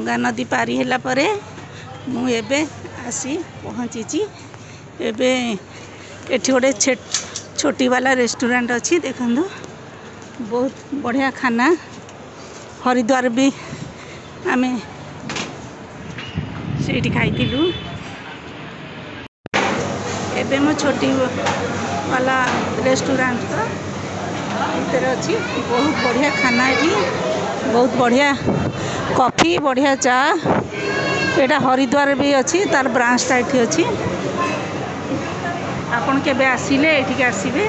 गंगा नदी पारी होला परे मु एबे आसी पहुँची। एबे एठी गोटे छोटी वाला रेस्टोरेंट अच्छी देखु बहुत बढ़िया खाना। हरिद्वार भी आमे से खाइलु। एबे मो छोटी वाला रेस्टोरेंट तो भीतर अच्छी बहुत बढ़िया खाना। ये बहुत बढ़िया कॉफी बढ़िया चा एटा हरिद्वार भी अच्छी तार ब्रांचटा ये अच्छी। आपन केबे आसिले एठिक आसिबे।